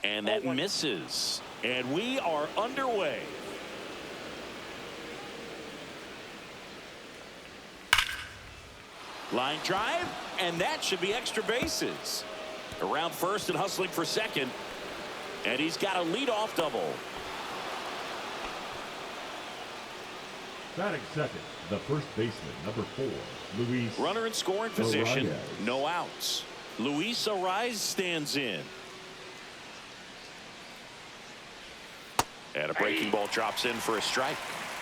And that misses. And we are underway. Line drive, and that should be extra bases. Around first and hustling for second. And he's got a leadoff double. Batting second, the first baseman, number 4, Luis. Runner in scoring position, Arias. no outs. Luis Arias stands in. And a breaking ball drops in for a strike.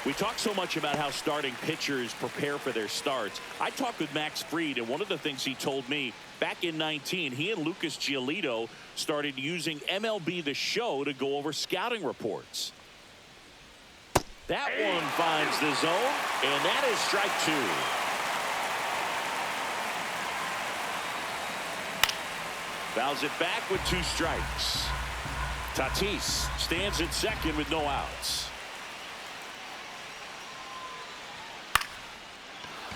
We talk so much about how starting pitchers prepare for their starts. I talked with Max Fried, and one of the things he told me back in 19, he and Lucas Giolito started using MLB The Show to go over scouting reports. That one finds the zone, and that is strike 2. Fouls it back with 2 strikes. Tatis stands at second with no outs.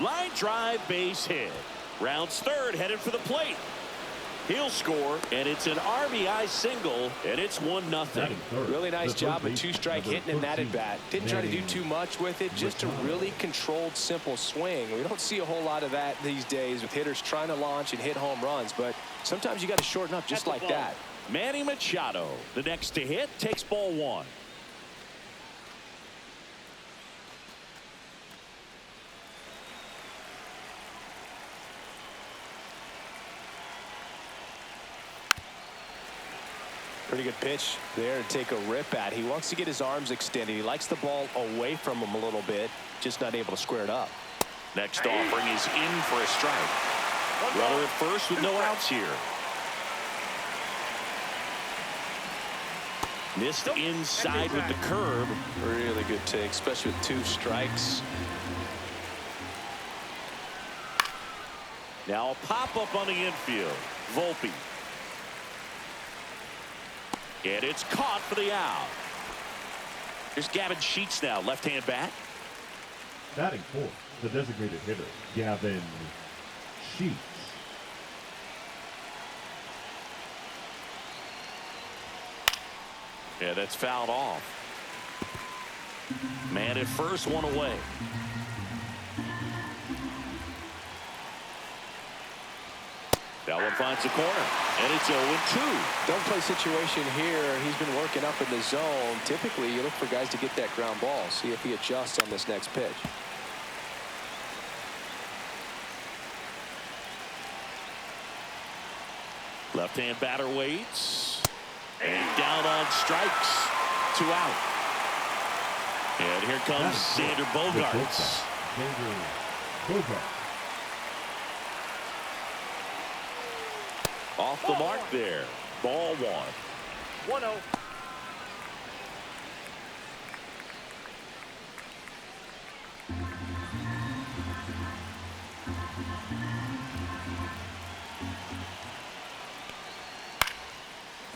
Line drive, base hit. Rounds third, headed for the plate. He'll score, and it's an RBI single, and it's 1-0. Really nice job of 2-strike hitting in that at bat. Didn't try to do too much with it, just a really controlled, simple swing. We don't see a whole lot of that these days with hitters trying to launch and hit home runs, but sometimes you got to shorten up just like that. Manny Machado, the next to hit, takes ball 1. Pretty good pitch there to take a rip at. He wants to get his arms extended. He likes the ball away from him a little bit, just not able to square it up. Next offering is in for a strike. Runner at first with no outs here. Missed inside with the curve. Really good take, especially with 2 strikes. Now a pop-up on the infield. Volpe. And it's caught for the out. Here's Gavin Sheets now, left-hand bat. Batting fourth, the designated hitter, Gavin Sheets. Yeah, that's fouled off. Man at first, 1 away. That one finds the corner, and it's 0-2. Don't play situation here. He's been working up in the zone. Typically, you look for guys to get that ground ball. See if he adjusts on this next pitch. Left-hand batter waits. And down on strikes. 2 out. And here comes Xander Bogaerts. Xander Bogaerts. Off the mark there. Ball 1. 1-0.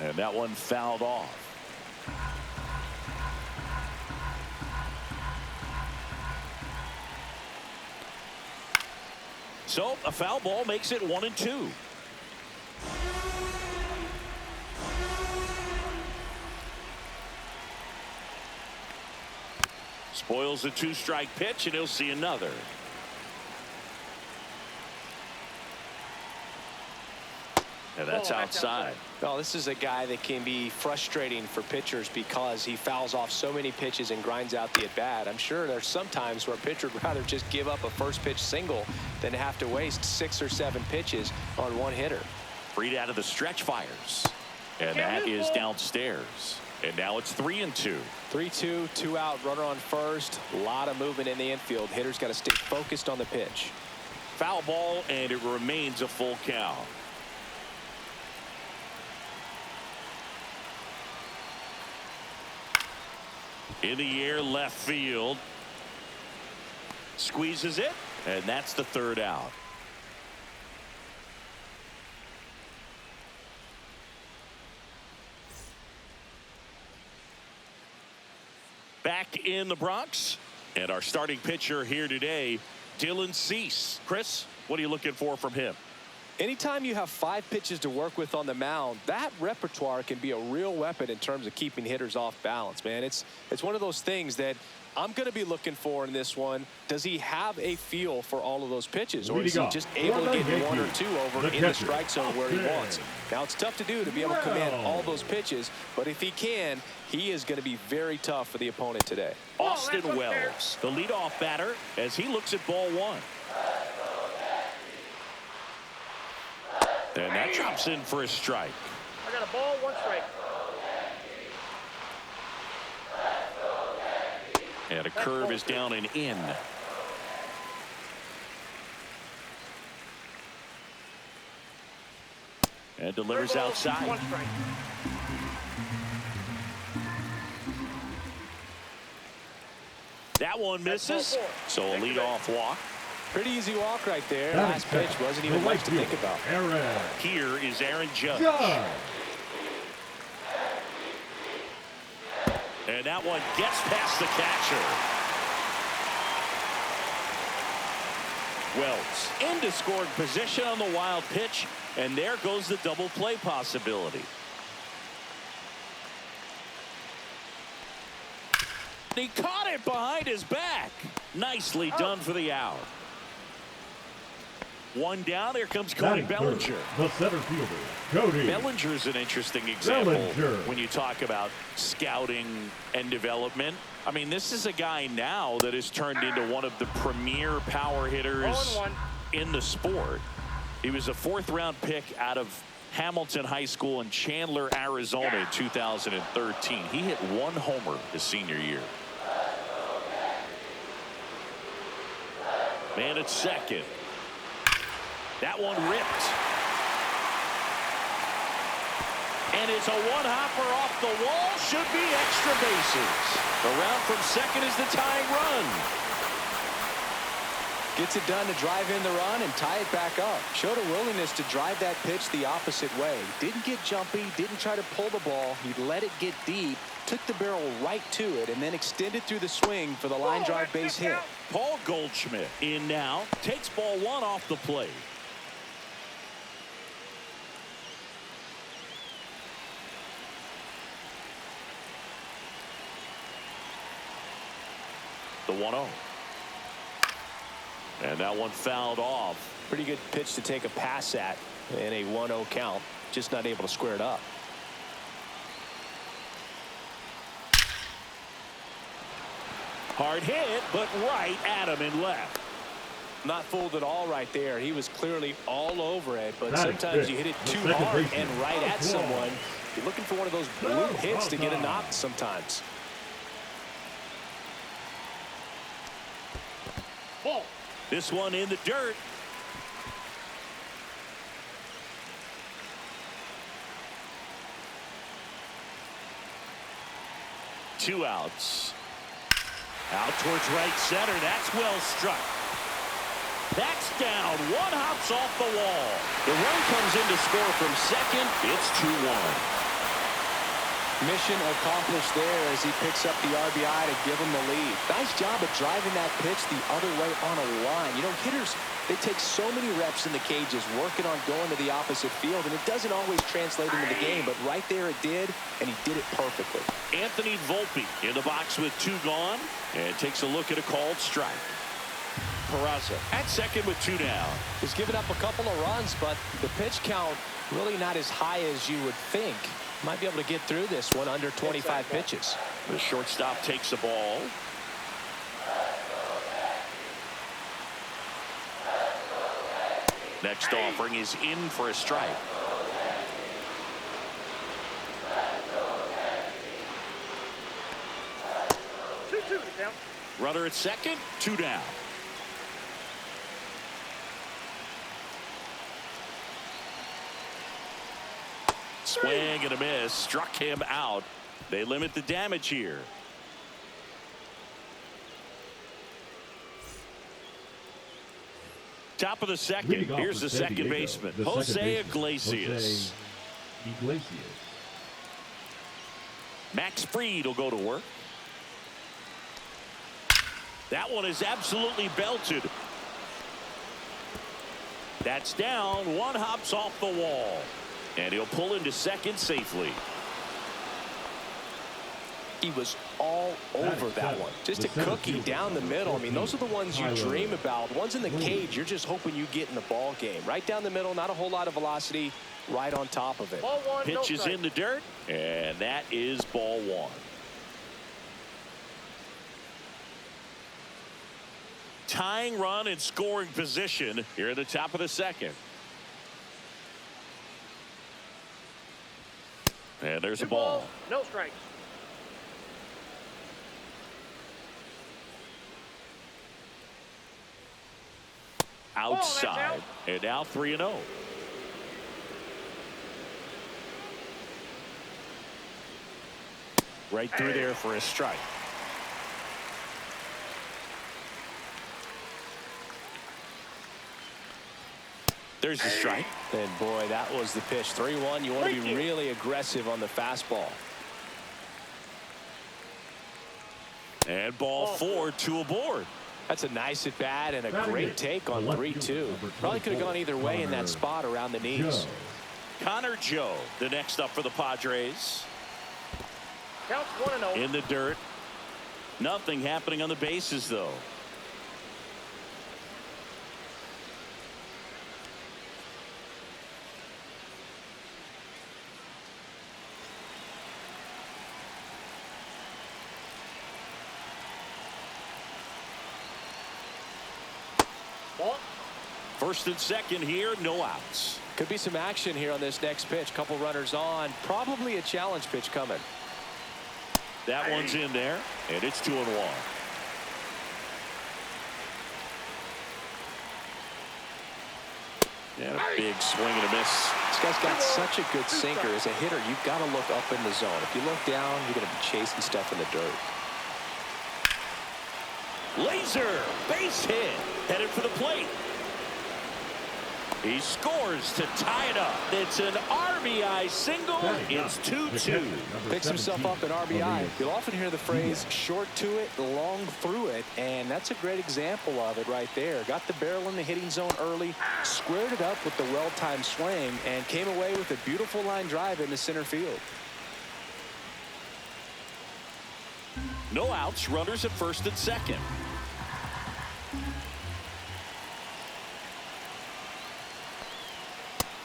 And that one fouled off. So a foul ball makes it 1-2. Spoils a 2-strike pitch, and he'll see another. And that's outside. Well, this is a guy that can be frustrating for pitchers because he fouls off so many pitches and grinds out the at-bat. I'm sure there's some times where a pitcher would rather just give up a first-pitch single than have to waste 6 or 7 pitches on one hitter. Freed out of the stretch fires. And that is downstairs. And now it's 3-2. 3-2, 2 out, runner on first. A lot of movement in the infield. Hitters got to stay focused on the pitch. Foul ball, and it remains a full count. In the air, left field. Squeezes it, and that's the 3rd out. Back in the Bronx, and our starting pitcher here today, Dylan Cease. Chris, what are you looking for from him? Anytime you have 5 pitches to work with on the mound, that repertoire can be a real weapon in terms of keeping hitters off balance, man. It's one of those things that I'm going to be looking for in this one. Does he have a feel for all of those pitches, or is he just able to get 1 or 2 over in the strike zone where he wants? Now, it's tough to do to be able to command all those pitches, but if he can, he is going to be very tough for the opponent today. Austin Wells, the leadoff batter, as he looks at ball 1. And that drops in for a strike. I got a ball, 1 strike. And a curve is down and in. And delivers outside. 1 strike. That one misses. So a leadoff walk. Pretty easy walk right there. Last pitch wasn't even much to think about. Here is Aaron Judge. And that one gets past the catcher. Wells into scoring position on the wild pitch, and there goes the double play possibility. He caught it behind his back. Nicely done for the out. 1 down. Here comes Cody Bellinger. The center fielder, Cody. Bellinger's an interesting example when you talk about scouting and development. I mean, this is a guy now that has turned into one of the premier power hitters in the sport. He was a 4th-round pick out of Hamilton High School in Chandler, Arizona in 2013. He hit 1 homer his senior year. Man at second. That one ripped. And it's a 1-hopper off the wall. Should be extra bases. Around from second is the tying run. Gets it done to drive in the run and tie it back up. Showed a willingness to drive that pitch the opposite way. Didn't get jumpy, didn't try to pull the ball. He let it get deep, took the barrel right to it, and then extended through the swing for the line drive base hit. Paul Goldschmidt in now. Takes ball 1 off the plate. The 1-0. And that one fouled off. Pretty good pitch to take a pass at in a 1-0 count. Just not able to square it up. Hard hit, but right at him and left. Not fooled at all right there. He was clearly all over it, but sometimes you hit it too hard and right at someone. You're looking for one of those blue hits to get a knock sometimes. This one in the dirt. Two outs. Out towards right center. That's well struck. That's down. 1 hops off the wall. The run comes in to score from second. It's 2-1. Mission accomplished there as he picks up the RBI to give him the lead. Nice job of driving that pitch the other way on a line. You know, hitters, they take so many reps in the cages working on going to the opposite field, and it doesn't always translate into the game, but right there it did, and he did it perfectly. Anthony Volpe in the box with 2 gone, and takes a look at a called strike. Peraza at second with 2 down. He's given up a couple of runs, but the pitch count really not as high as you would think. Might be able to get through this one under 25 pitches. The shortstop takes the ball. Next offering is in for a strike. Runner at second, 2 down. Swing and a miss. Struck him out. They limit the damage here. Top of the second. Here's the second baseman, Jose Iglesias. Max Fried will go to work. That one is absolutely belted. That's down. One hops off the wall. And he'll pull into second safely. He was all over that one. Just a cookie down the middle. I mean, those are the ones you dream about. Ones in the cage, you're just hoping you get in the ball game. Right down the middle, not a whole lot of velocity, right on top of it. Ball one, Pitch is in the dirt, and that is ball one. Tying run in scoring position here at the top of the second. And there's a ball. No strikes. Outside. And now 3-0. Right through there for a strike. There's the strike. And boy, that was the pitch. 3-1. You want to be really aggressive on the fastball. And ball 4, 2 aboard. That's a nice at bat and a great take on 3-2. Probably could have gone either way in that spot around the knees. Connor Joe, the next up for the Padres. Counts 1-0. In the dirt. Nothing happening on the bases, though. Ball. First and second here, no outs. Could be some action here on this next pitch. Couple runners on. Probably a challenge pitch coming. That one's in there, and it's 2-1. And a big swing and a miss. This guy's got such a good sinker. As a hitter, you've got to look up in the zone. If you look down, you're going to be chasing stuff in the dirt. Laser, base hit, headed for the plate. He scores to tie it up. It's an RBI single. It's 2-2. Picks himself up an RBI. You'll often hear the phrase short to it, long through it, and that's a great example of it right there. Got the barrel in the hitting zone early, squared it up with the well-timed swing, and came away with a beautiful line drive into center field. No outs, runners at first and second.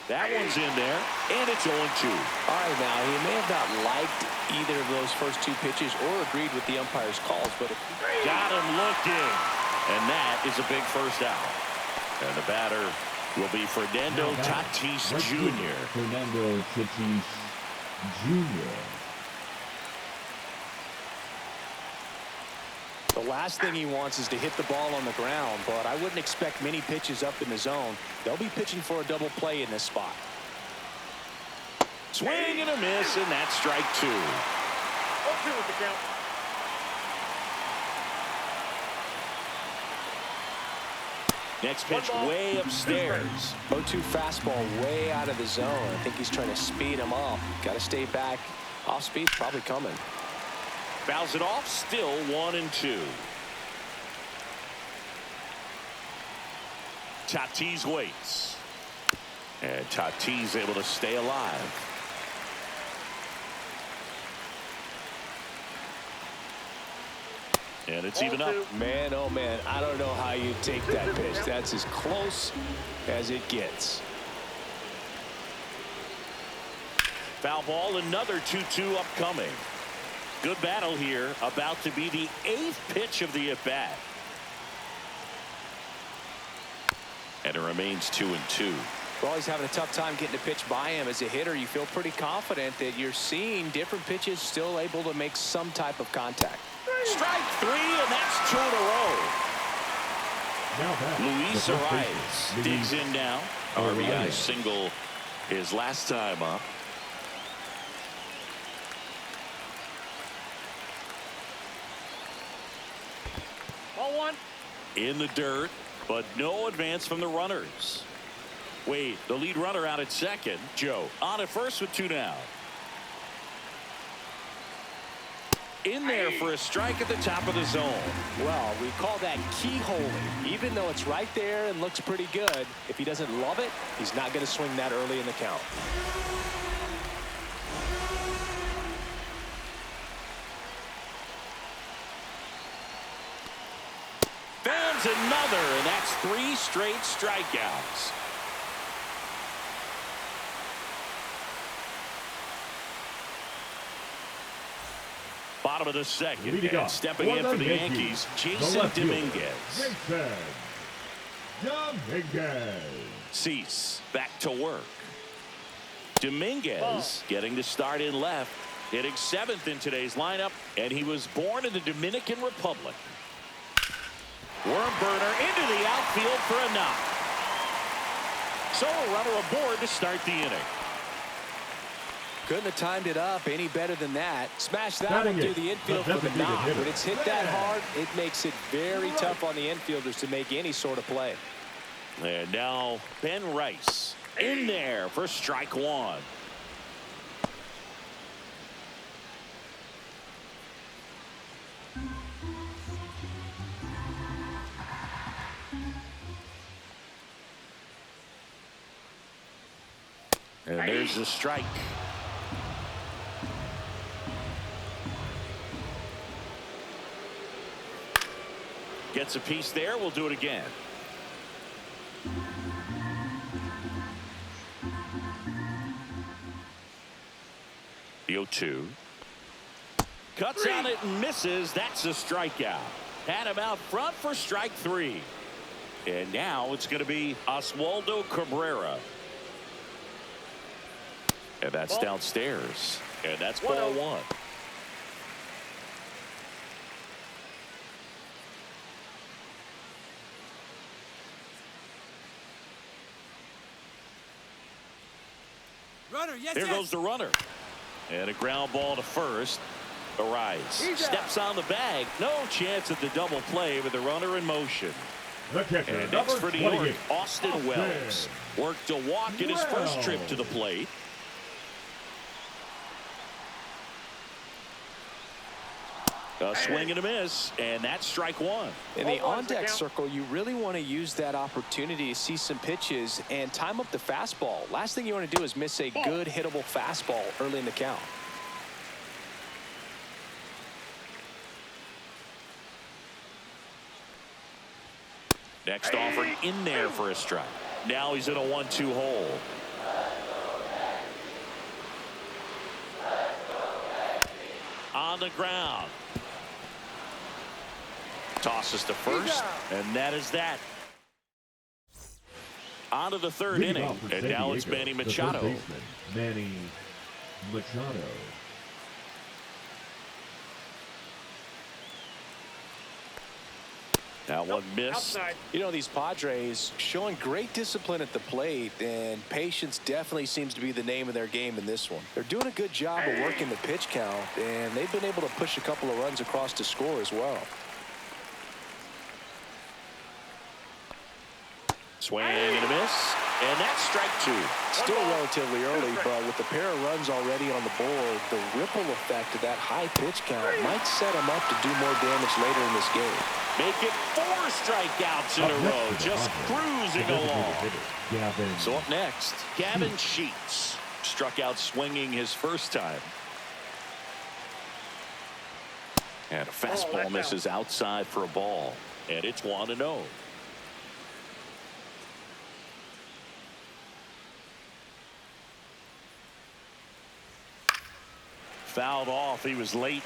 That one's in there, and it's 0-2. All right, now, he may have not liked either of those first two pitches or agreed with the umpire's calls, but got him looking, and that is a big first out. And the batter will be Fernando Tatis Jr. Fernando Tatis Jr. The last thing he wants is to hit the ball on the ground, but I wouldn't expect many pitches up in the zone. They'll be pitching for a double play in this spot. Swing and a miss, and that's strike 2. 0-2 with the count. Next pitch way upstairs. 0-2 fastball way out of the zone. I think he's trying to speed him up. Got to stay back. Off speed's probably coming. Fouls it off, still 1-2. Tatis waits. And Tatis able to stay alive. And it's even up. Man, oh man, I don't know how you take that pitch. That's as close as it gets. Foul ball, another 2-2 upcoming. Good battle here, about to be the 8th pitch of the at-bat. And it remains 2-2. We're always having a tough time getting a pitch by him. As a hitter, you feel pretty confident that you're seeing different pitches still able to make some type of contact. Strike 3, and that's 2 in a row. Luis Arias digs in now. RBI single his last time up. Ball 1. In the dirt, but no advance from the runners. Wade, the lead runner out at second. Joe on at first with 2 down. In there for a strike at the top of the zone. Well, we call that keyholing. Even though it's right there and looks pretty good, if he doesn't love it, he's not going to swing that early in the count. Fans another, and that's 3 straight strikeouts. Bottom of the second, and stepping in for the Yankees, Jason Dominguez. Cease back to work. Dominguez getting to start in left, hitting 7th in today's lineup, and he was born in the Dominican Republic. Worm burner into the outfield for a knock. So a runner aboard to start the inning. Couldn't have timed it up any better than that. Smash that one through the infield for the knock. When it's hit that hard, it makes it very tough on the infielders to make any sort of play. And now Ben Rice in there for strike 1. And there's the strike. Gets a piece there. We'll do it again. The 0-2. Cuts on it and misses. That's a strikeout. Had him out front for strike 3. And now it's going to be Oswaldo Cabrera. And that's downstairs. And that's ball 1. Runner, yes, Here goes the runner. And a ground ball to first. Arise. Steps on the bag. No chance at the double play with the runner in motion. And next for New York, Austin Wells. Worked a walk in his first trip to the plate. A swing and a miss, and that's strike 1. In the on-deck circle, you really want to use that opportunity to see some pitches and time up the fastball. Last thing you want to do is miss a good hittable fastball early in the count. Next offering in there for a strike. Now he's in a 1-2 hole. On the ground. Tosses to first, and that is that. On to the 3rd inning, and now it's Manny Machado. Manny Machado. Now one missed. You know, these Padres showing great discipline at the plate, and patience definitely seems to be the name of their game in this one. They're doing a good job of working the pitch count, and they've been able to push a couple of runs across to score as well. Swing and a miss, and that's strike 2. Still relatively early, but with the pair of runs already on the board, the ripple effect of that high pitch count might set them up to do more damage later in this game. Make it 4 strikeouts in a row, just cruising along. So up next, Gavin Sheets struck out swinging his first time. And a fastball misses outside for a ball, and it's 1-0. Fouled off. He was late.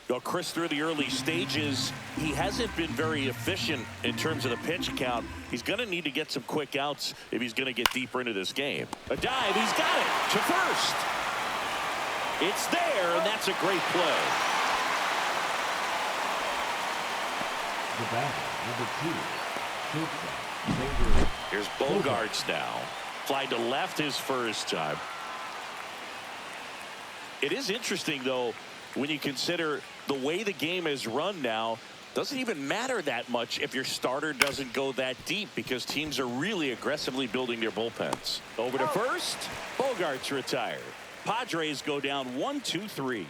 Well, Chris, through the early stages, he hasn't been very efficient in terms of the pitch count. He's going to need to get some quick outs if he's going to get deeper into this game. A dive. He's got it to first. It's there, and that's a great play. The batter, number 2, shortstop. Here's Bogarts now. Fly to left his first time. It is interesting, though, when you consider the way the game is run now. Doesn't even matter that much if your starter doesn't go that deep because teams are really aggressively building their bullpens. Over to first. Bogart's retired. Padres go down 1-2-3.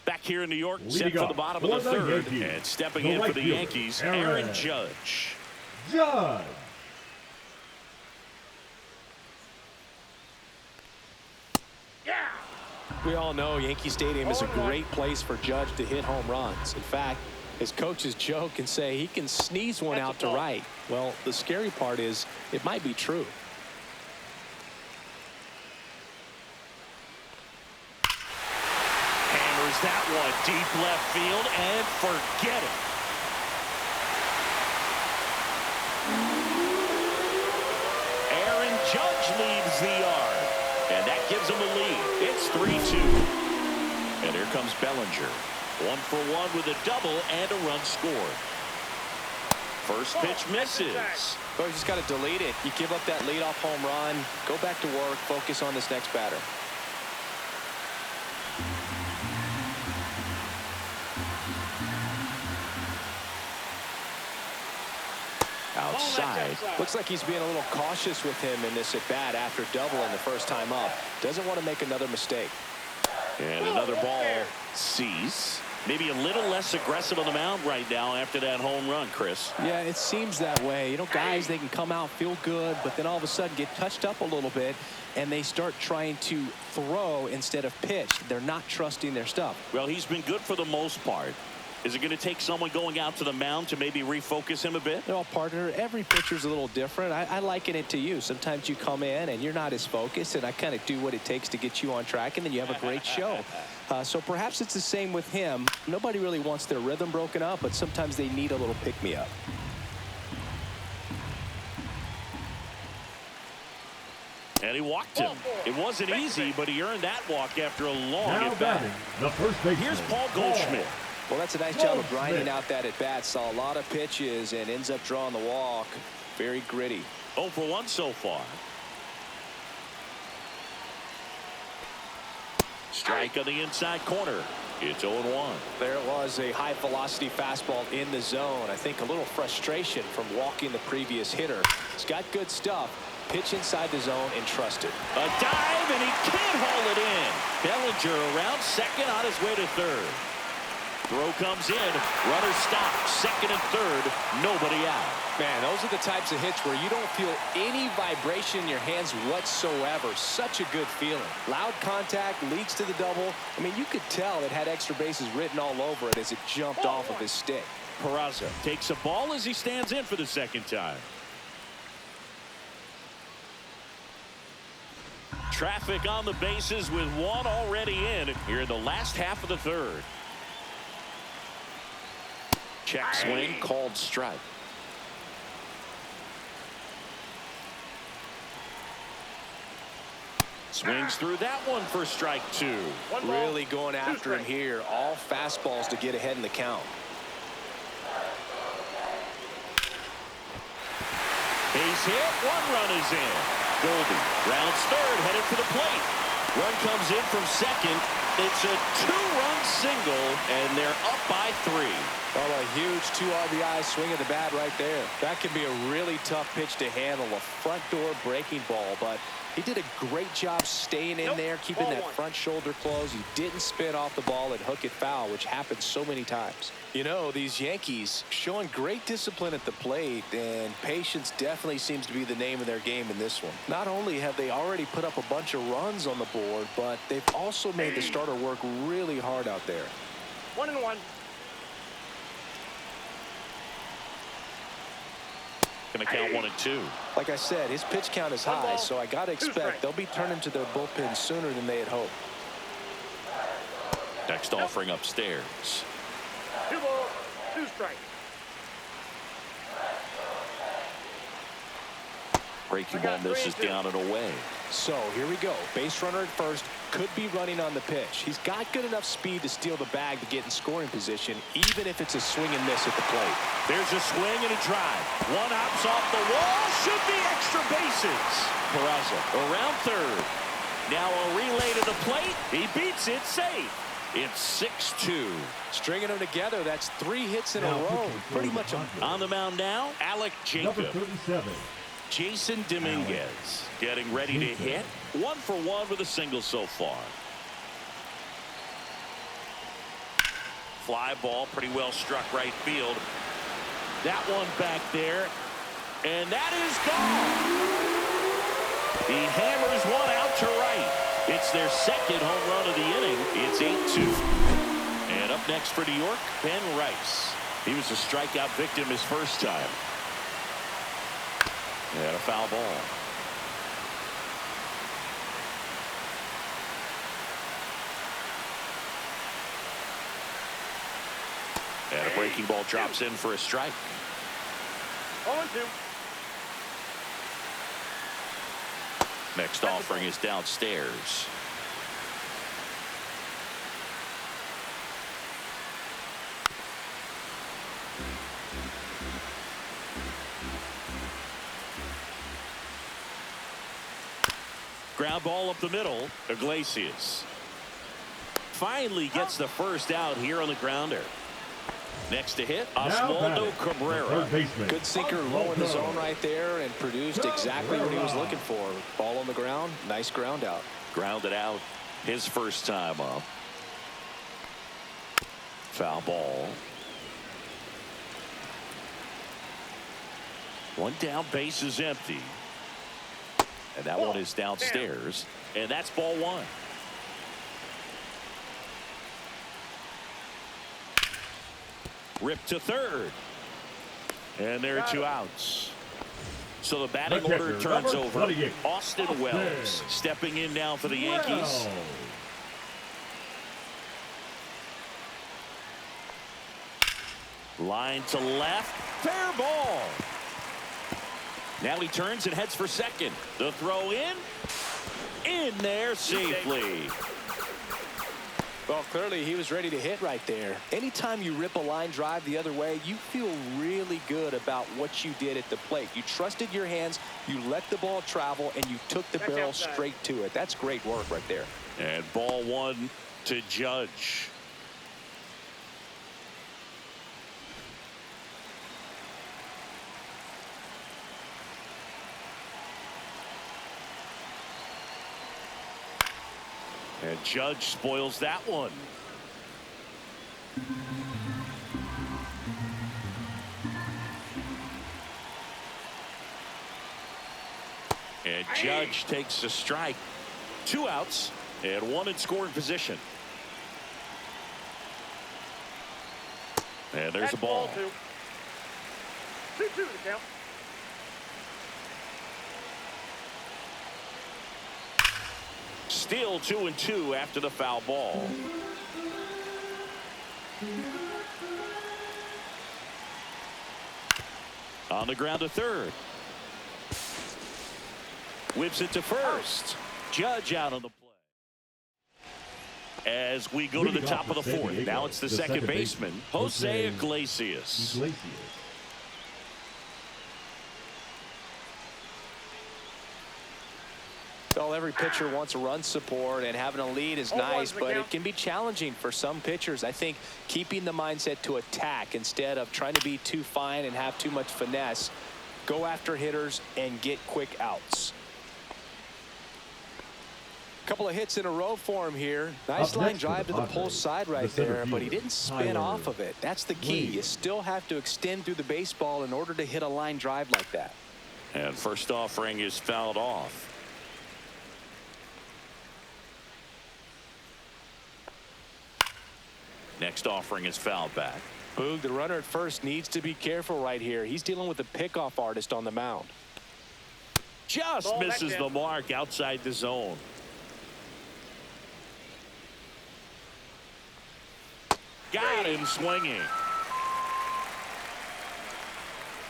Back here in New York, set for the bottom of the third. And stepping in for the Yankees, Aaron Judge. We all know Yankee Stadium is a great place for Judge to hit home runs. In fact, his coaches joke and say he can sneeze one out to right. Well, the scary part is it might be true. Hammers that one deep left field and forget it. Aaron Judge leaves the yard. And that gives him a lead. It's 3-2. And here comes Bellinger. 1-for-1 with a double and a run scored. First pitch misses. Well, you just got to delete it. You give up that leadoff home run. Go back to work. Focus on this next batter. Outside. Looks like he's being a little cautious with him in this at bat after doubling the first time up. Doesn't want to make another mistake. And another ball. Sees. Maybe a little less aggressive on the mound right now after that home run, Chris. Yeah, it seems that way. You know, guys, they can come out, feel good, but then all of a sudden get touched up a little bit, and they start trying to throw instead of pitch. They're not trusting their stuff. Well, he's been good for the most part. Is it going to take someone going out to the mound to maybe refocus him a bit? Well, partner, every pitcher's a little different. I liken it to you. Sometimes you come in and you're not as focused, and I kind of do what it takes to get you on track, and then you have a great show. So perhaps it's the same with him. Nobody really wants their rhythm broken up, but sometimes they need a little pick-me-up. And he walked him. It wasn't easy, but he earned that walk after a long Now batting, the first baseman. Here's Paul Goldschmidt. Well, that's a nice job of grinding out that at-bat. Saw a lot of pitches and ends up drawing the walk. Very gritty. 0-for-1 so far. Strike on the inside corner. It's 0-1. There was a high-velocity fastball in the zone. I think a little frustration from walking the previous hitter. He's got good stuff. Pitch inside the zone and trust it. A dive, and he can't haul it in. Bellinger around second on his way to third. Throw comes in. Runner stopped. Second and third. Nobody out. Man, those are the types of hits where you don't feel any vibration in your hands whatsoever. Such a good feeling. Loud contact leads to the double. I mean, you could tell it had extra bases written all over it as it jumped off of his stick. Peraza takes a ball as he stands in for the second time. Traffic on the bases with one already in here in the last half of the third. Check swing, called strike. Swings through that one for strike two. Really going after him here. All fastballs to get ahead in the count. Base hit. One run is in. Goldie rounds third, headed for the plate. Run comes in from second. It's a two-run single, and they're up by 3. Oh, a huge 2 RBI swing of the bat right there. That could be a really tough pitch to handle, a front door breaking ball, but he did a great job staying in there, keeping that front shoulder closed. He didn't spin off the ball and hook it foul, which happens so many times. You know, these Yankees showing great discipline at the plate, and patience definitely seems to be the name of their game in this one. Not only have they already put up a bunch of runs on the board, but they've also made the starter work really hard out there. 1-1. Going to count 1 and 2. Like I said, his pitch count is high, so I got to expect they'll be turning to their bullpen sooner than they had hoped. Next offering upstairs. 2 balls, 2 strikes. Breaking ball misses down and away. So here we go. Base runner at first. Could be running on the pitch. He's got good enough speed to steal the bag to get in scoring position, even if it's a swing and miss at the plate. There's a swing and a drive. One hops off the wall. Should be extra bases. Peraza around third. Now a relay to the plate. He beats it safe. It's 6-2. Stringing them together, that's 3 hits in a row. Pretty much on the mound now, Alec Jacob. Number 37. Jason Dominguez getting ready to hit. 1 for 1 with a single so far. Fly ball, pretty well struck right field. That one back there, and that is gone. He hammers one out to right. It's their second home run of the inning. It's 8-2. And up next for New York, Ben Rice. He was a strikeout victim his first time. And a foul ball. And a breaking ball drops in for a strike. 0-2. Next offering is downstairs. Ground ball up the middle. Iglesias finally gets the first out here on the grounder. Next to hit, Oswaldo Cabrera. Good sinker low in the zone right there and produced exactly what he was looking for. Ball on the ground, nice ground out. Grounded out his first time up. Foul ball. One down, base is empty. And that one is downstairs. And that's ball 1. Ripped to third. And there are 2 outs. So the batting order turns over. Austin Wells stepping in now for the Yankees. Line to left. Fair ball. Now he turns and heads for second. The throw in there safely. Well, clearly he was ready to hit right there. Anytime you rip a line drive the other way, you feel really good about what you did at the plate. You trusted your hands, you let the ball travel, and you took the barrel straight to it. That's great work right there. And ball 1 to Judge. And Judge spoils that one. And Judge takes a strike. 2 outs and 1 in scoring position. And there's a ball. 2-2 to count. Still 2-2 after the foul ball. On the ground to third. Whips it to first. Judge out on the play. As we go to the top of the 4th. Now it's the second baseman, Jose Iglesias. Well, every pitcher wants run support, and having a lead is nice, but it can be challenging for some pitchers. I think keeping the mindset to attack instead of trying to be too fine and have too much finesse, go after hitters and get quick outs. A couple of hits in a row for him here. Nice line drive to the pull side right there, but he didn't spin off of it. That's the key. You still have to extend through the baseball in order to hit a line drive like that. And first offering is fouled off. Next offering is fouled back. Boog, the runner at first, needs to be careful right here. He's dealing with a pickoff artist on the mound. Just misses the mark outside the zone. Got him swinging.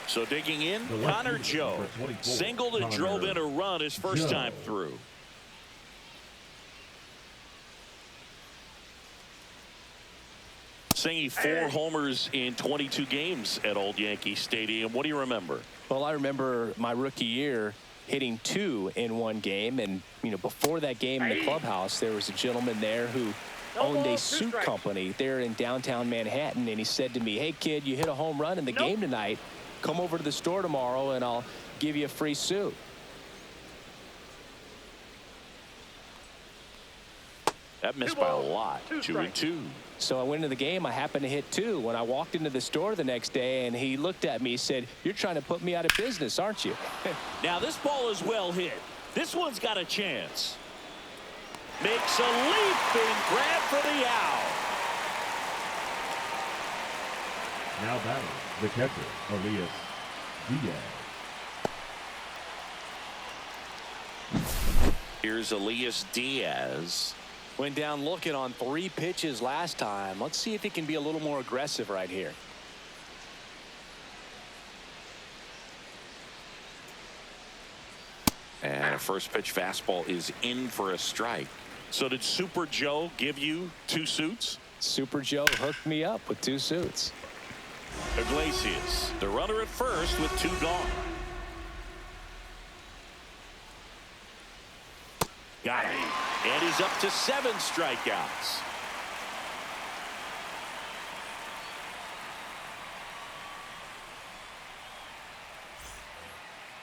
So digging in, Connor Joe singled and drove in a run his first time through. Singing 4 homers in 22 games at Old Yankee Stadium. What do you remember? Well, I remember my rookie year. hitting 2 in one game. And, you know, before that game in the clubhouse, there was a gentleman there who owned a suit company there in downtown Manhattan. And he said to me, hey, kid, you hit a home run in the game tonight. Come over to the store tomorrow and I'll give you a free suit. That missed by a lot. 2-2. So I went into the game. I happened to hit 2. When I walked into the store the next day, and he looked at me, he said, you're trying to put me out of business, aren't you? Now this ball is well hit. This one's got a chance. Makes a leaping grab for the out. Now batting, the catcher, Elias Diaz. Here's Elias Diaz. Went down looking on 3 pitches last time. Let's see if he can be a little more aggressive right here. And a first pitch fastball is in for a strike. So did Super Joe give you 2 suits? Super Joe hooked me up with 2 suits. Iglesias, the runner at first with 2 gone. Got it. And he's up to 7 strikeouts.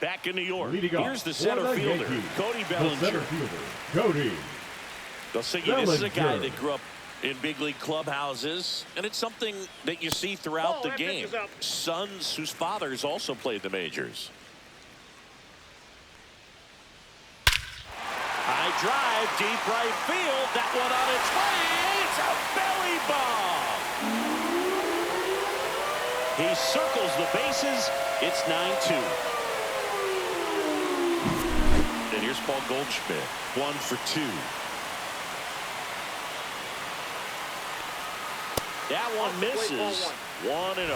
Back in New York. Here's the center fielder, Cody Bellinger. The center fielder, Cody. They'll say this is a guy that grew up in big league clubhouses, and it's something that you see throughout the game. Sons whose fathers also played the majors. High drive, deep right field. That one on its way. It's a belly bomb. He circles the bases. It's 9-2. And here's Paul Goldschmidt. 1 for 2. That one misses. 1-0.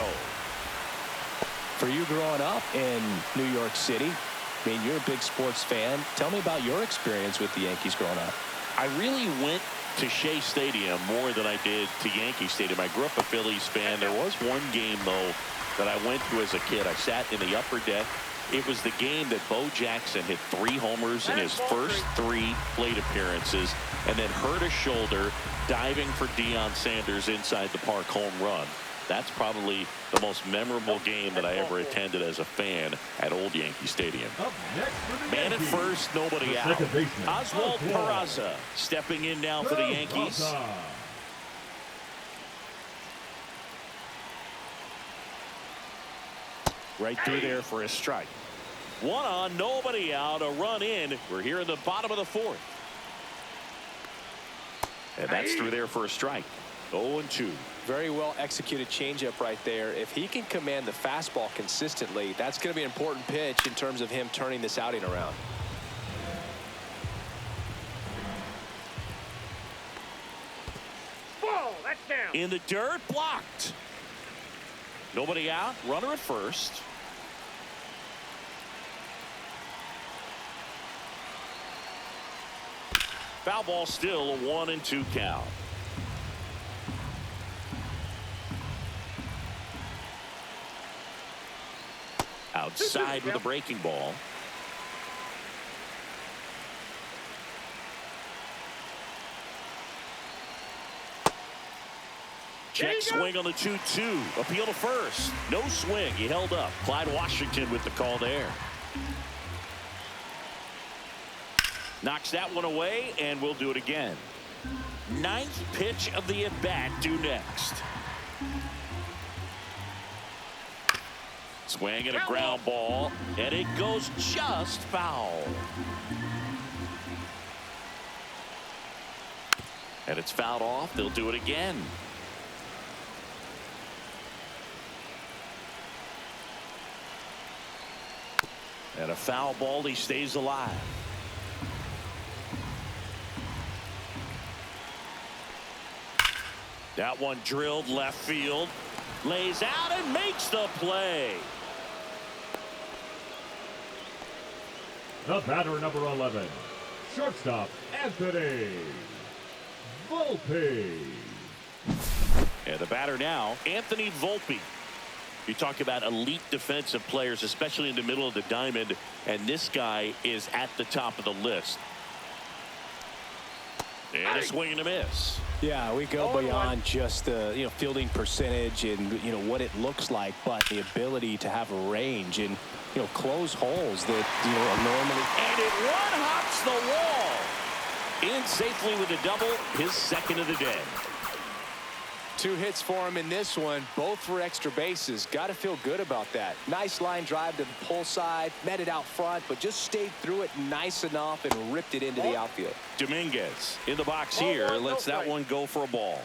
For you growing up in New York City, I mean, you're a big sports fan. Tell me about your experience with the Yankees growing up. I really went to Shea Stadium more than I did to Yankee Stadium. I grew up a Phillies fan. There was one game, though, that I went to as a kid. I sat in the upper deck. It was the game that Bo Jackson hit 3 homers in his first 3 plate appearances and then hurt a shoulder diving for Deion Sanders inside the park home run. That's probably the most memorable game that I ever attended as a fan at Old Yankee Stadium. Man at first, nobody out. Oswald Peraza stepping in now for the Yankees. Right through there for a strike. 1 on, nobody out, a run in. We're here in the bottom of the 4th. And that's through there for a strike. 0-2. Very well executed changeup right there. If he can command the fastball consistently, that's going to be an important pitch in terms of him turning this outing around. Ball, that's down. In the dirt, blocked. Nobody out, runner at first. Foul ball, still a 1-2 count. Outside with a breaking ball. Check swing on the 2-2. Appeal to first. No swing. He held up. Clyde Washington with the call there. Knocks that one away, and we'll do it again. 9th pitch of the at-bat due next. Swing and a ground ball, and it goes just foul. And it's fouled off. They'll do it again. And a foul ball. He stays alive. That one drilled left field. Lays out and makes the play. The batter, number 11, shortstop Anthony Volpe. And the batter now, Anthony Volpe. You talk about elite defensive players, especially in the middle of the diamond, and this guy is at the top of the list. And a swing and a miss. Yeah, we go beyond just the fielding percentage and what it looks like, but the ability to have a range and close holes that are normally. And it one-hops the wall. In safely with a double, his second of the day. 2 hits for him in this one, both for extra bases. Got to feel good about that. Nice line drive to the pull side, met it out front, but just stayed through it nice enough and ripped it into the outfield. Dominguez in the box here, lets that one go for a ball.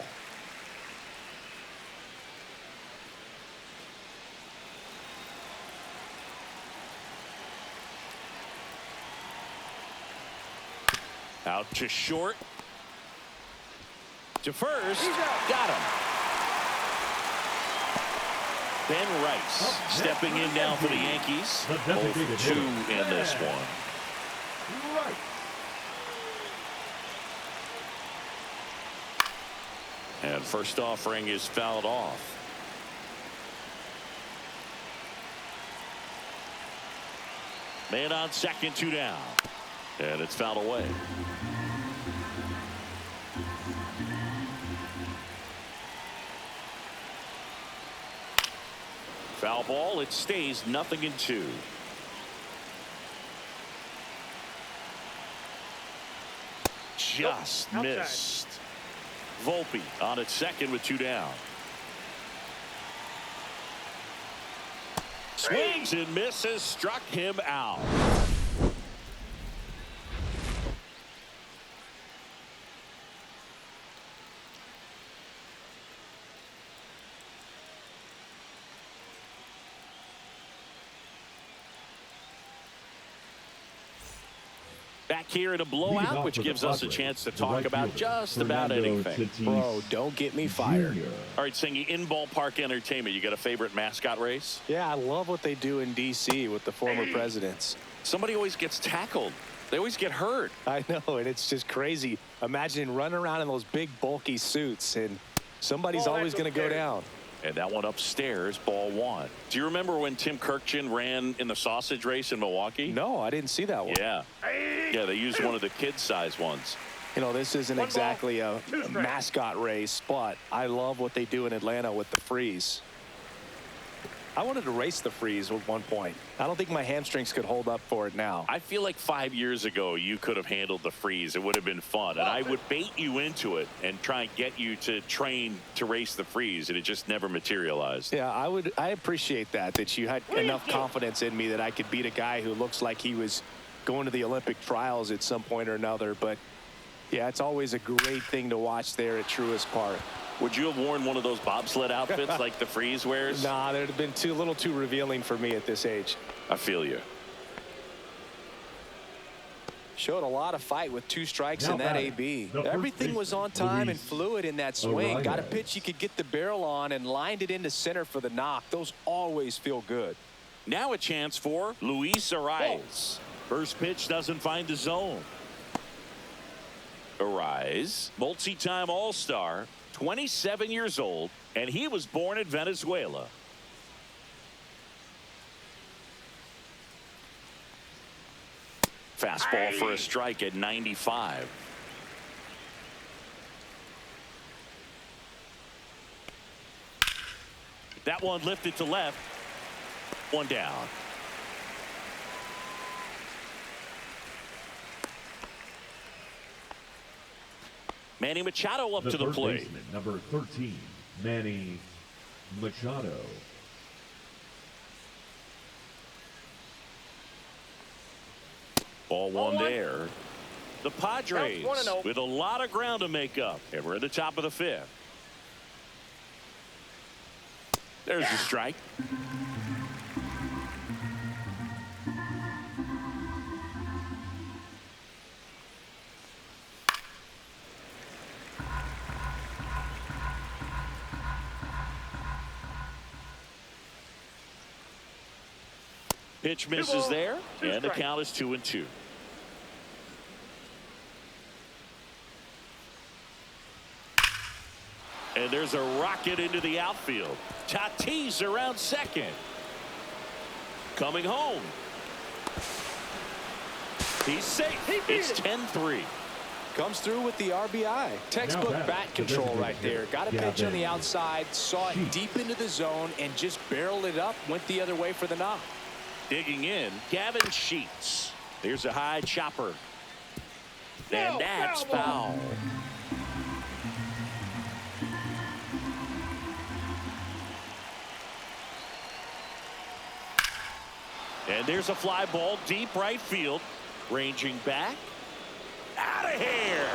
Out to short. To first, got him. Ben Rice stepping in now for the Yankees. 0-2 in this one. Right. And first offering is fouled off. Man on second, 2 down. And it's fouled away. Foul ball. It stays 0-2. Just missed. Volpe on at second with 2 down. Swings and misses. Struck him out. Back here in a blowout, which gives us a chance to talk about just about anything. Bro, don't get me fired. All right, Singy, in ballpark entertainment, you got a favorite mascot race? Yeah, I love what they do in D.C. with the former presidents. Somebody always gets tackled. They always get hurt. I know, and it's just crazy. Imagine running around in those big, bulky suits, and somebody's always going to go down. And that one upstairs, ball 1. Do you remember when Tim Kirkjian ran in the sausage race in Milwaukee? No, I didn't see that one. Yeah. Yeah, they used one of the kid-size ones. This isn't exactly a mascot race, but I love what they do in Atlanta with the freeze. I wanted to race the freeze at one point. I don't think my hamstrings could hold up for it now. I feel like 5 years ago you could have handled the freeze. It would have been fun. And I would bait you into it and try and get you to train to race the freeze. And it just never materialized. Yeah, I appreciate that you had enough confidence in me that I could beat a guy who looks like he was going to the Olympic trials at some point or another. But, yeah, it's always a great thing to watch there at Truist Park. Would you have worn one of those bobsled outfits like the freeze wears? Nah, they'd have been a little too revealing for me at this age. I feel you. Showed a lot of fight with 2 strikes in that AB. Everything was on time and fluid in that swing. Got a pitch you could get the barrel on and lined it into center for the knock. Those always feel good. Now a chance for Luis Ariz. First pitch doesn't find the zone. Ariz, multi-time All-Star, 27 years old, and he was born in Venezuela. Fastball for a strike at 95. That one lifted to left. 1 down. Manny Machado up to the plate. Baseman, number 13, Manny Machado. Ball 1 there. The Padres with a lot of ground to make up. And we're at the top of the 5th. There's the strike. Pitch misses there, and the count is 2-2. And there's a rocket into the outfield. Tatis around second. Coming home. He's safe. It's 10-3. Comes through with the RBI. Textbook bat control right there. Got a pitch on the outside, saw it deep into the zone, and just barreled it up, went the other way for the knock. Digging in, Gavin Sheets. There's a high chopper. And that's foul. And there's a fly ball deep right field. Ranging back. Out of here.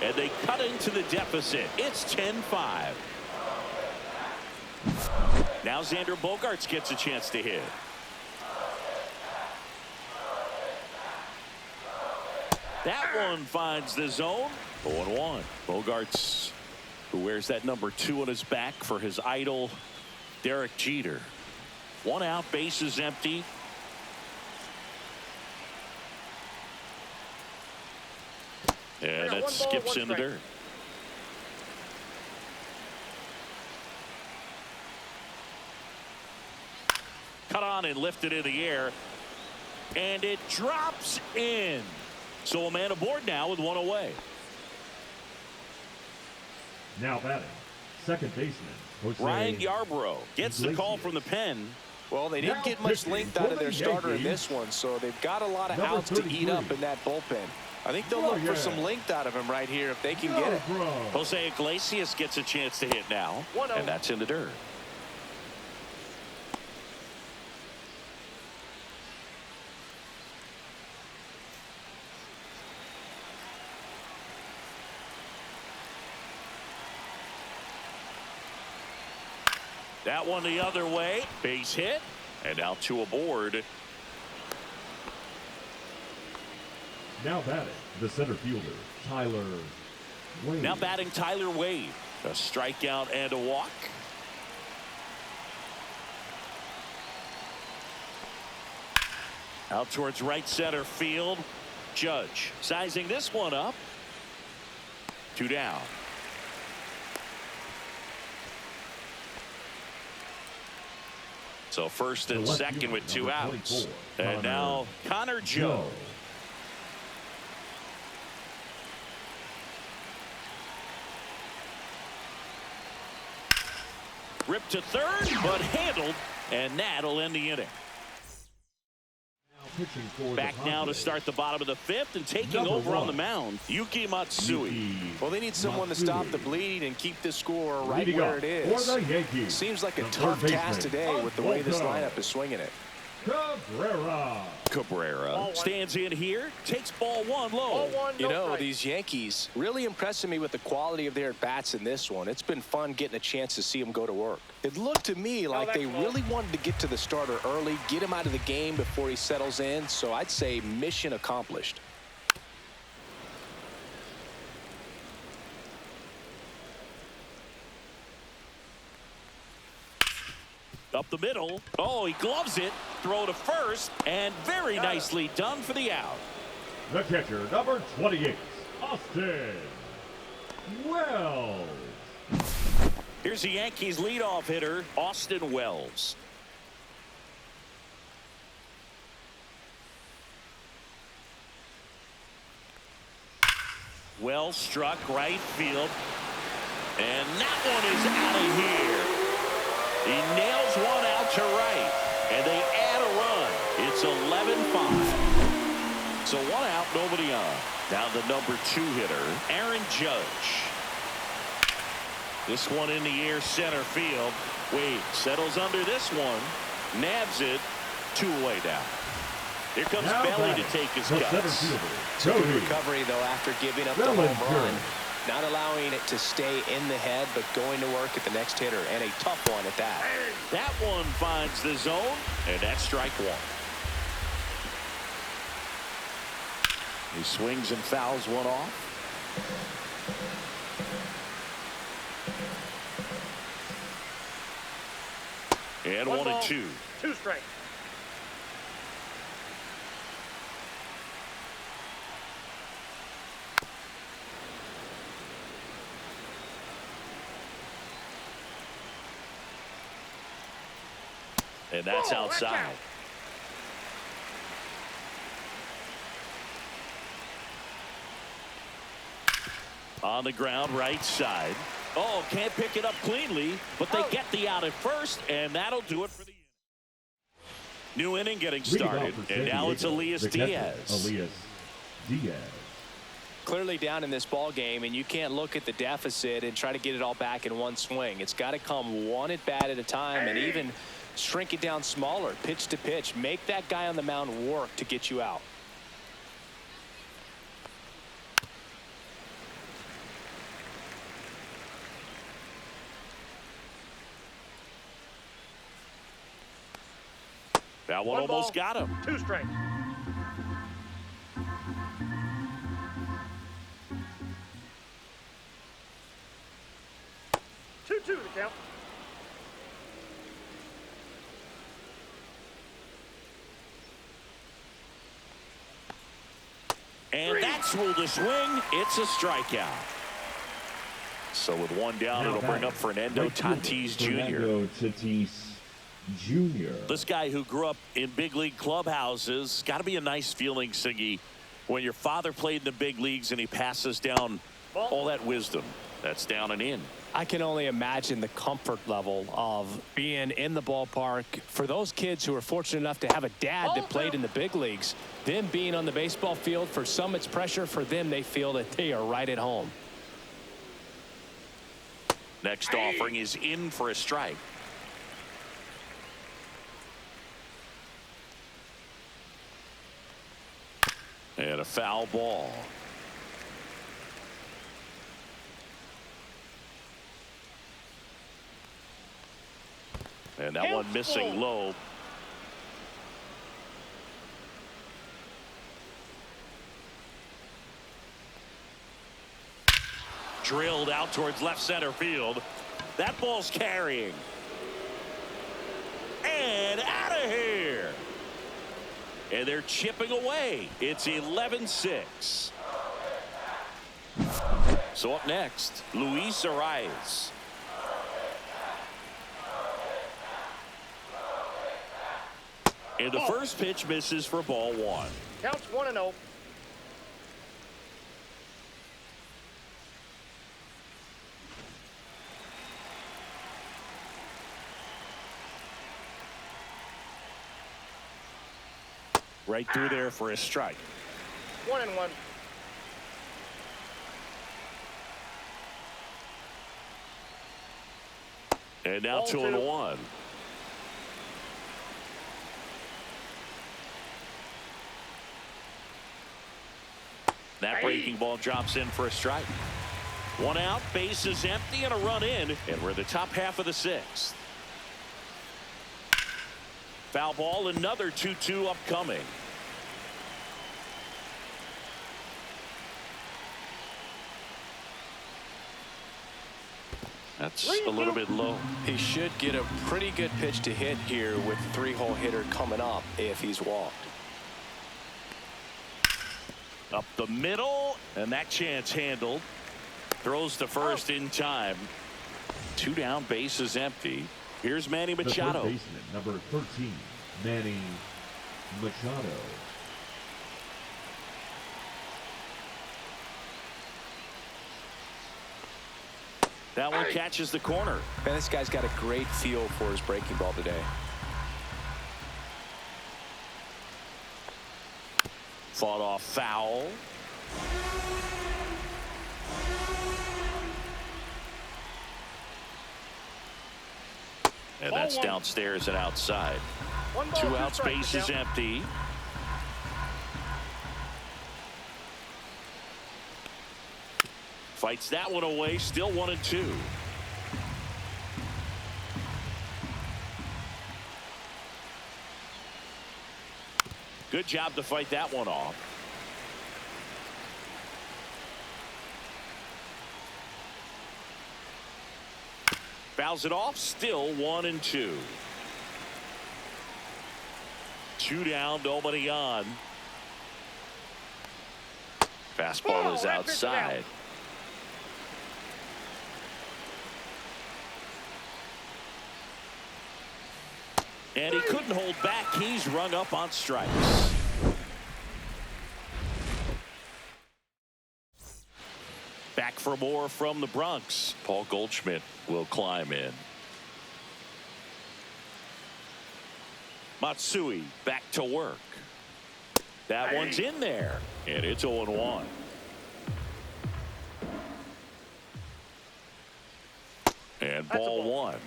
And they cut into the deficit. It's 10-5. Now Xander Bogaerts gets a chance to hit. That one finds the zone. 0-1. Bogaerts, who wears that number 2 on his back for his idol, Derek Jeter. 1 out, bases empty. And that skips in the dirt. Cut on and lifted in the air. And it drops in. So a man aboard now with 1 away. Now batting, second baseman, Ryan Yarbrough gets the call from the pen. Well, they didn't get much length out of their starter in this one, so they've got a lot of outs to eat up in that bullpen. I think they'll look for some length out of him right here if they can get it. Jose Iglesias gets a chance to hit now, and that's in the dirt. That one the other way. Base hit. And now 2 aboard. Now batting, the center fielder, Tyler Wade. Now batting Tyler Wade. A strikeout and a walk. Out towards right center field. Judge sizing this one up. 2 down. So first and second with 2 outs. And now Connor Joe. Ripped to third, but handled, and that'll end the inning. Back now to start the bottom of the 5th, and taking over on the mound, Yuki Matsui. Well, they need someone to stop the bleed and keep the score right where it is. For the Yankees, seems like a tough task today with the way this lineup is swinging it. Cabrera stands in here, takes ball 1 low. You know, these Yankees really impressing me with the quality of their bats in this one. It's been fun getting a chance to see them go to work. It looked to me like they really wanted to get to the starter early, get him out of the game before he settles in. So I'd say mission accomplished. Up the middle. Oh, he gloves it. Throw to first. And very nicely done for the out. The catcher, number 28, Austin Wells. Here's the Yankees leadoff hitter, Austin Wells. Wells struck right field. And that one is out of here. He nails one out to right, and they add a run. It's 11-5. So 1 out, nobody on. Now the number 2 hitter, Aaron Judge. This one in the air, center field. Wade settles under this one, nabs it, 2 away down. Here comes Belly to take his cuts. Good recovery, though, after giving up the home run. Not allowing it to stay in the head, but going to work at the next hitter, and a tough one at that. That one finds the zone, and that's strike 1. He swings and fouls one off. And 1-2. 2 strikes. And that's outside. On the ground, right side. Oh, can't pick it up cleanly, but they get the out at first, and that'll do it for the new inning getting started. And now it's Elias Diaz. Clearly down in this ball game, and you can't look at the deficit and try to get it all back in one swing. It's got to come one at bat at a time, and even shrink it down smaller, pitch to pitch. Make that guy on the mound work to get you out. That one almost got him. 2 strikes. Two to count. And that's ruled a swing. It's a strikeout. So with one down, it'll bring up Fernando Tatis Jr. This guy who grew up in big league clubhouses, got to be a nice feeling, Siggy, when your father played in the big leagues and he passes down all that wisdom. That's down and in. I can only imagine the comfort level of being in the ballpark for those kids who are fortunate enough to have a dad that played in the big leagues. Them being on the baseball field, for some it's pressure. For them, they feel that they are right at home. Next offering is in for a strike. And a foul ball. And that one missing low. Drilled out towards left center field. That ball's carrying. And out of here. And they're chipping away. It's 11-6. So up next, Luis Arias. And the first pitch misses for ball one. Counts 1-0. Right through there for a strike. 1-1. And now 2-1. That breaking ball drops in for a strike. One out, base is empty, and a run in, and we're in the top half of the sixth. Foul ball, another 2-2 upcoming. That's a little bit low. He should get a pretty good pitch to hit here with the 3-hole hitter coming up if he's walked. Up the middle, and that chance handled. Throws to first in time. 2 down, base is empty. Here's Manny Machado. The third baseman, number 13, Manny Machado. That one catches the corner. Man, this guy's got a great feel for his breaking ball today. Fought off foul. And that's downstairs and outside. 2 outs, base is empty. Fights that one away, still 1-2. Good job to fight that one off. Fouls it off, still 1-2. 2 down, nobody on. Fastball is outside. And he couldn't hold back. He's rung up on strikes. Back for more from the Bronx. Paul Goldschmidt will climb in. Matsui back to work. That one's in there. And it's 0-1. And ball one.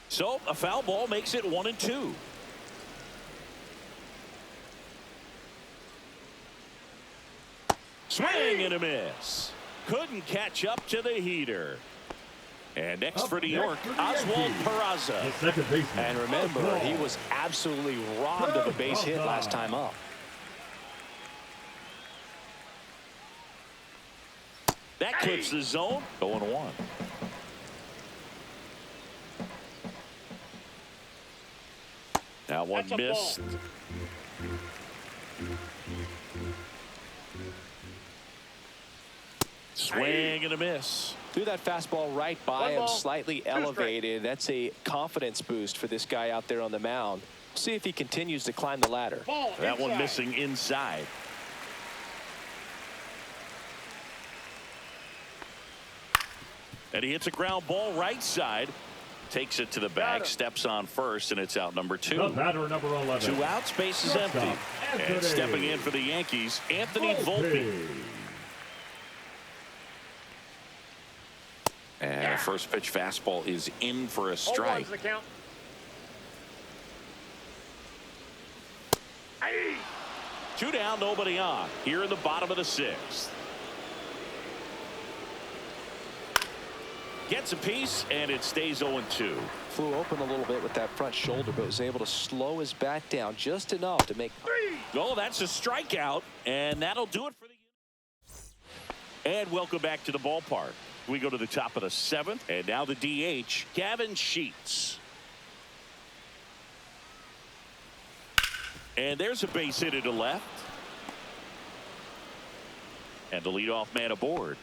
So a foul ball makes it 1-2. Swing and a miss. Couldn't catch up to the heater. And next for New York, Oswald Peraza. And remember, he was absolutely robbed of a base hit last time up. That clips the zone. 0-1. That one missed. Swing and a miss. Threw that fastball right by him, slightly elevated. That's a confidence boost for this guy out there on the mound. See if he continues to climb the ladder. That one missing inside. And he hits a ground ball right side. Takes it to the bag, steps on first, and it's out number 2. The batter, number 11. 2 outs, base is empty. And stepping in for the Yankees, Anthony Volpe. And a first pitch fastball is in for a strike. The count. 2 down, nobody on. Here in the bottom of the 6th. Gets a piece, and it stays 0-2. Flew open a little bit with that front shoulder, but was able to slow his bat down just enough to make. Oh, that's a strikeout, and that'll do it for the. And welcome back to the ballpark. We go to the top of the 7th, and now the DH, Gavin Sheets. And there's a base hit to left. And the leadoff man aboard.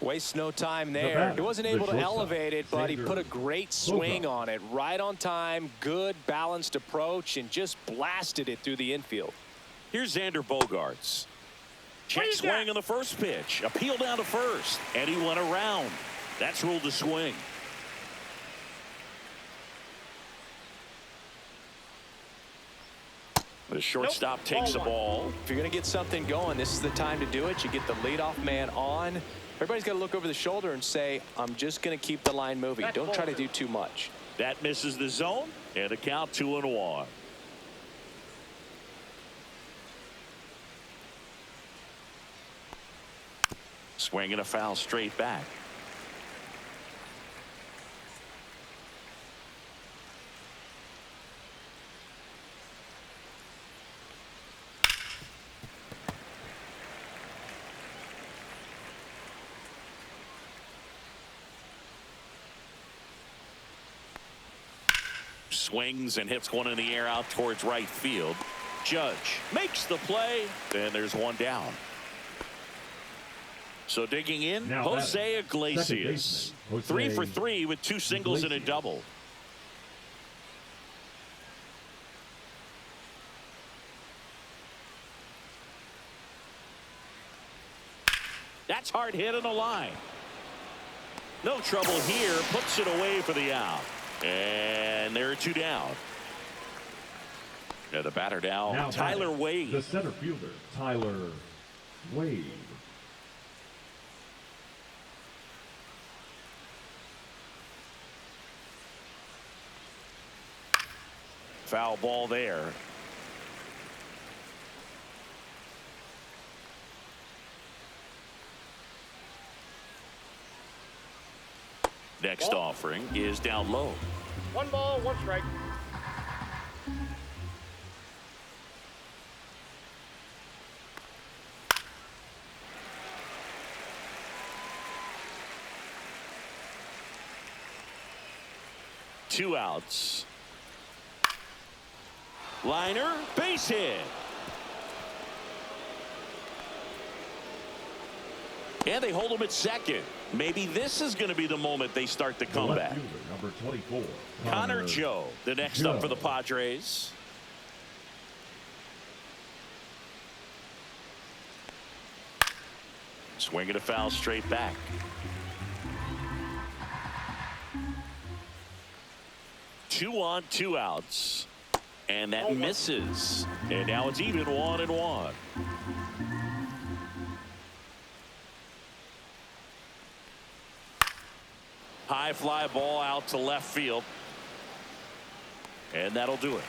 Wastes no time there. He wasn't able to elevate it, but he put a great swing on it. Right on time, good balanced approach, and just blasted it through the infield. Here's Xander Bogaerts. Check swing on the first pitch. Appeal down to first, and he went around. That's ruled a swing. The shortstop takes the ball. If you're going to get something going, this is the time to do it. You get the leadoff man on. Everybody's got to look over the shoulder and say, I'm just going to keep the line moving. Don't try to do too much. That misses the zone, and a count 2-1. Swing and a foul straight back. Swings and hits one in the air out towards right field. Judge makes the play, and there's one down. So digging in, now Jose Iglesias. 3 for 3 with 2 singles and a double. That's hard hit on the line. No trouble here. Puts it away for the out. And there are 2 down. Yeah, the batter now Tyler Wade. The center fielder, Tyler Wade. Foul ball there. Next offering is down low. 1 ball, 1 strike. Two outs. Liner, base hit. And they hold him at second. Maybe this is going to be the moment they start the comeback. Number 24, Connor Joe, the next up for the Padres. Swinging a foul straight back. Two on, two outs. And that misses. And now it's even 1-1. High fly ball out to left field. And that'll do it.